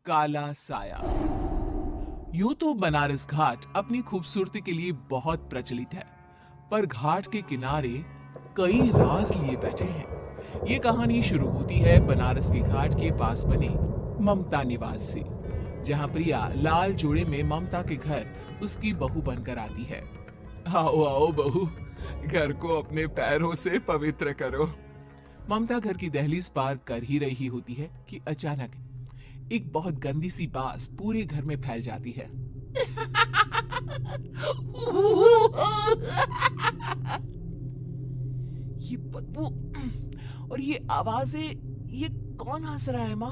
काला साया। यूं तो बनारस घाट अपनी खूबसूरती के लिए बहुत प्रचलित है, पर घाट के किनारे कई राज लिए बैठे हैं। ये कहानी शुरू होती है बनारस के घाट के पास बने ममता निवास से, जहां प्रिया लाल जोड़े में ममता के घर उसकी बहू बनकर आती है। आओ आओ बहू, घर को अपने पैरों से पवित्र करो। ममता घर की दहलीज पार कर ही रही होती है कि अचानक एक बहुत गंदी सी बास पूरे घर में फैल जाती है। ये बदबू और ये आवाजें, ये कौन हंस रहा है माँ?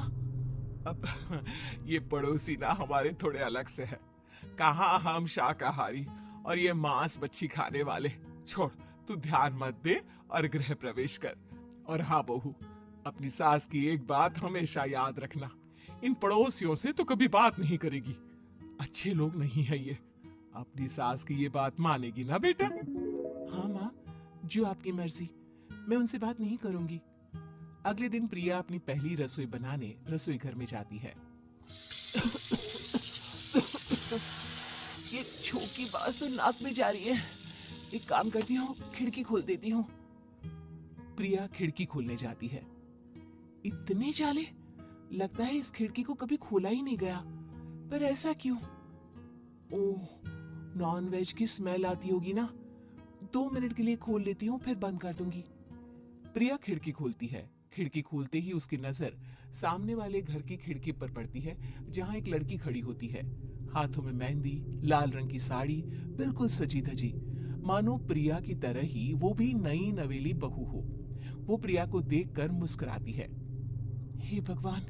अब ये पड़ोसी ना हमारे थोड़े अलग से है। कहाँ हम शाकाहारी और ये मांस मच्छी खाने वाले। छोड़, तू ध्यान मत दे और गृह प्रवेश कर। और हाँ बहू, अपनी सास की एक बात हमेशा याद रखना, इन पड़ोसियों से तो कभी बात नहीं करेगी। अच्छे लोग नहीं है ये। अपनी सास की ये बात मानेगी ना बेटा? हाँ माँ, जो आपकी मर्जी, मैं उनसे बात नहीं करूंगी। अगले दिन प्रिया अपनी पहली रसोई बनाने रसोई घर में जाती है। ये छोकी बात तो नाक में जा रही है। एक काम करती हूँ, खिड़की खोल देती हूँ। प्रिया खिड़की खोलने जाती है। इतने जाले, लगता है इस खिड़की को कभी खोला ही नहीं गया। पर ऐसा क्यों? ओह, नॉन वेज की स्मेल आती होगी ना। 2 मिनट के लिए खोल लेती हूँ, फिर बंद कर दूंगी। प्रिया खिड़की खोलती है। खिड़की खोलते ही उसकी नजर सामने वाले घर की खिड़की पर पड़ती है, जहाँ एक लड़की खड़ी होती है, हाथों में मेहंदी, लाल रंग की साड़ी, बिल्कुल सजी धजी, मानो प्रिया की तरह ही वो भी नई नवेली बहू हो। वो प्रिया को देखकर मुस्कुराती है। हे भगवान,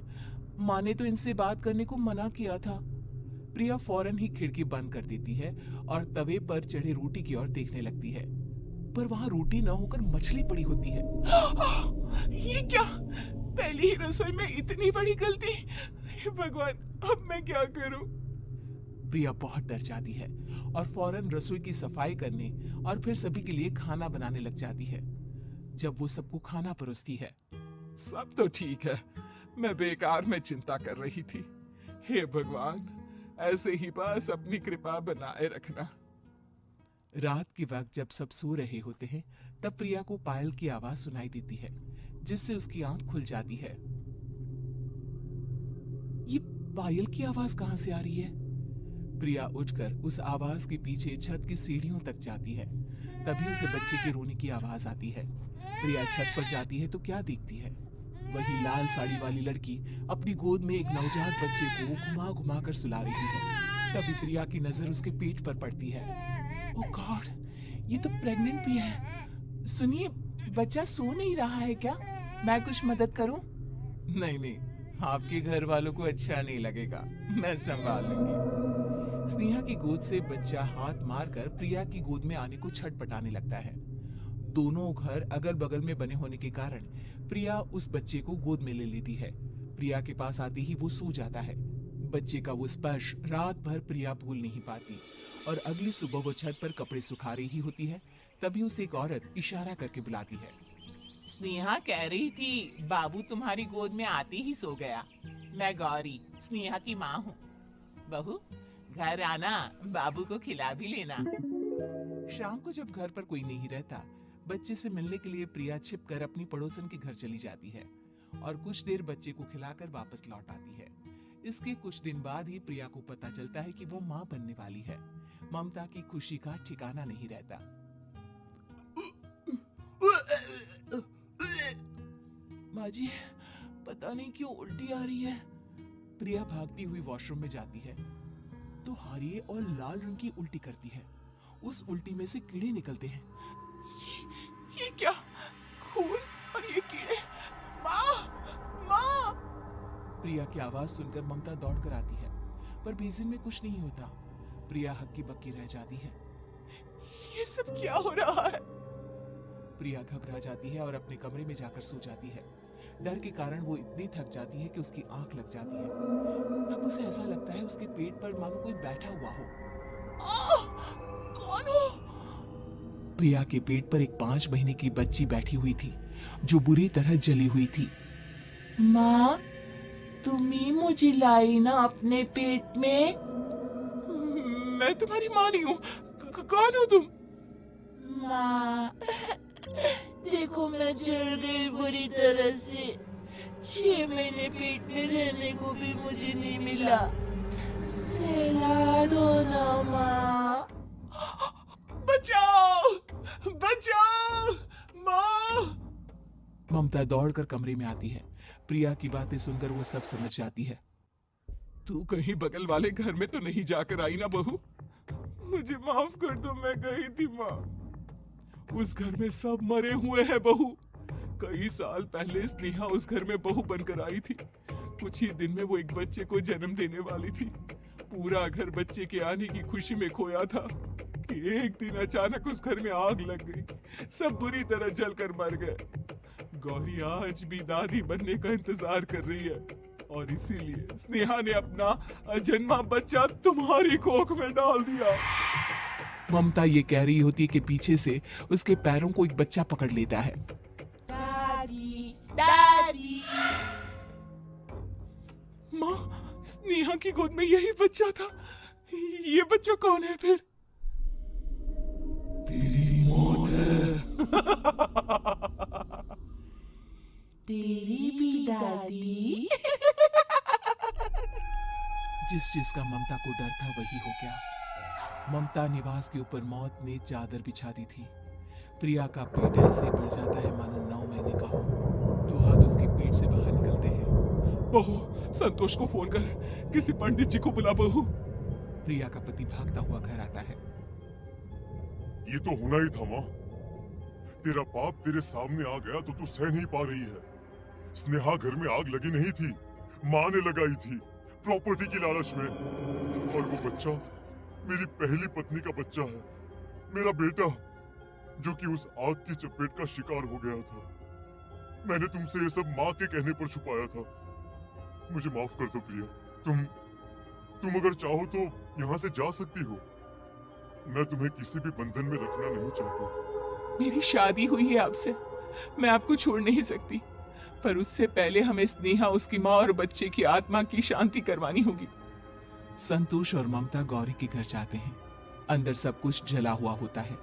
माँ ने तो इनसे बात करने को मना किया था। प्रिया फौरन ही खिड़की बंद कर देती है और तवे पर चढ़े रोटी की ओर देखने लगती है, पर वहां रोटी न होकर मछली पड़ी होती है। ये क्या? पहली ही रसोई में इतनी बड़ी गलती! हे भगवान, अब मैं क्या करूं? प्रिया बहुत डर जाती है और फौरन रसोई की सफाई करने और फिर सभी के लिए खाना बनाने लग जाती है। जब वो सबको खाना परोसती है, सब तो ठीक है, मैं बेकार में चिंता कर रही थी। हे भगवान, ऐसे ही बस अपनी कृपा बनाए रखना। रात के वक्त जब सब सो रहे होते हैं, तब प्रिया को पायल की आवाज सुनाई देती है, जिससे उसकी आंख खुल जाती है। ये पायल की आवाज कहां से आ रही है? प्रिया उठकर उस आवाज के पीछे छत की सीढ़ियों तक जाती है। तभी उसे बच्चे के रोने की आवाज आती है। प्रिया छत पर जाती है तो क्या देखती है? वही लाल साड़ी वाली लड़की अपनी गोद में एक नवजात बच्चे को घुमा घुमा कर सुला रही है। तभी प्रिया की नजर उसके पेट पर पड़ती है। ओह गॉड, ये तो प्रेग्नेंट भी है। सुनिए, बच्चा सो नहीं रहा है क्या? मैं कुछ मदद करूं? नहीं नहीं, आपके घर वालों को अच्छा नहीं लगेगा, मैं संभाल लूंगी। स्नेहा की गोद से बच्चा हाथ मारकर प्रिया की गोद में आने को छटपटाने लगता है। दोनों घर अगल बगल में बने होने के कारण प्रिया उस बच्चे को गोद में ले लेती है। प्रिया के पास आते ही वो सो जाता है। बच्चे का वो स्पर्श रात भर प्रिया भूल नहीं पाती और अगली सुबह वो छत पर कपड़े सुखा रही होती है। तभी उसे एक औरत इशारा करके बुलाती है। स्नेहा कह रही थी बाबू तुम्हारी गोद में आते ही सो गया। मैं गौरी, स्नेहा की माँ हूँ। बहू, घर आना, बाबू को खिला भी लेना। शाम को जब घर पर कोई नहीं रहता, बच्चे से मिलने के लिए प्रिया छिपकर अपनी पड़ोसन के घर चली जाती है और कुछ देर बच्चे को खिलाकर वापस लौट आती है। इसके कुछ दिन बाद ही प्रिया को पता चलता है कि वो माँ बनने वाली है। ममता की खुशी का ठिकाना नहीं रहता। माँ जी, पता नहीं क्यों उल्टी आ रही है। प्रिया भागती हुई वॉशरूम में जाती है तो हरी और लाल रंग की उल्टी करती है। उस उल्टी में से कीड़े निकलते हैं। ये क्या? खून और ये कीड़े! माँ! माँ! प्रिया की आवाज सुनकर ममता दौड़ कर आती है, पर बेसिन में कुछ नहीं होता। प्रिया हक्की बक्की रह जाती है। ये सब क्या हो रहा है? प्रिया घबरा जाती है और अपने कमरे में जाकर सो जाती है। डर के कारण वो इतनी थक जाती है कि उसकी आंख लग जाती है। तब उसे ऐसा लगता है उसके पेट पर मानो कोई बैठा हुआ हो। कौन हो? प्रिया के पेट पर एक 5 महीने की बच्ची बैठी हुई थी, जो बुरी तरह जली हुई थी। माँ, तुम ही मुझे लाई ना अपने पेट में। मैं तुम्हारी माँ नहीं हूँ। कौन हो तुम? माँ, देखो मैं जल गई बुरी तरह से। 6 महीने पेट में रहने को भी मुझे नहीं मिला। सहला दो ना माँ। बचाओ, बचाओ, माँ। ममता दौड़कर कमरे में आती है। प्रिया की बातें सुनकर वो सब समझ जाती है। तू कहीं बगल वाले घर में तो नहीं जाकर आई ना बहू? मुझे माफ कर दो, मैं गई थी माँ। उस घर में सब मरे हुए हैं बहू। कई साल पहले स्नेहा उस घर में बहू बनकर आई थी। कुछ ही दिन में वो एक बच्चे को जन्म देने वाली थी। पूरा घर बच्चे के आने की खुशी में खोया था कि एक दिन अचानक उस घर में आग लग गई। सब बुरी तरह जलकर मर गए। गौरी आज भी दादी बनने का इंतजार कर रही है और इसीलिए स्नेहा ने अपना अजन्मा बच्चा तुम्हारी कोख में डाल दिया। ममता ये कह रही होती है कि पीछे से उसके पैरों को एक बच्चा पकड़ लेता है। दादी, दादी। माँ, स्नेहा की गोद में यही बच्चा था। ये बच्चा कौन है फिर? तेरी मौत है। तेरी भी दादी। जिस चीज का ममता को डर था वही हो गया। ममता निवास के ऊपर मौत ने चादर बिछा दी थी। प्रिया का पेट ऐसे बढ़ जाता है मानो 9 महीने का हो। 2 हाथ उसके पेट से बाहर निकलते हैं। बहू, संतोष को फोन कर, किसी पंडित जी को बुला बहू। प्रिया का पति भागता हुआ घर आता है। ये तो होना ही था माँ। तेरा बाप तेरे सामने आ गया तो तू सह नहीं पा रही है। स्नेहा घर में आग लगी नहीं थी, माँ ने लगाई थी प्रॉपर्टी की लालच में। और वो बच्चा मेरी पहली पत्नी का बच्चा है, मेरा बेटा, जो कि उस आग की चपेट का शिकार हो गया था। मैंने तुमसे ये सब माँ के कहने पर छुपाया था। मुझे माफ कर दो प्रिया। तुम अगर चाहो तो यहाँ से जा सकती हो। मैं तुम्हें किसी भी बंधन में रखना नहीं चाहता। मेरी शादी हुई है आपसे, मैं आपको छोड़ नहीं सकती, पर उससे पहले हमें स्नेहा, उसकी माँ और बच्चे की आत्मा की शांति करवानी होगी। संतोष और ममता गौरी के घर जाते हैं। अंदर सब कुछ जला हुआ होता है।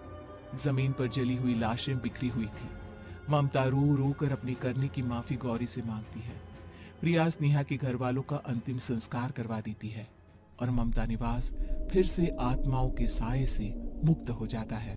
जमीन पर जली हुई लाशें बिखरी हुई थी। ममता रो रो कर अपनी करने की माफी गौरी से मांगती है। प्रिया स्नेहा के घर वालों का अंतिम संस्कार करवा देती है और ममता निवास फिर से आत्माओं के साए से मुक्त हो जाता है।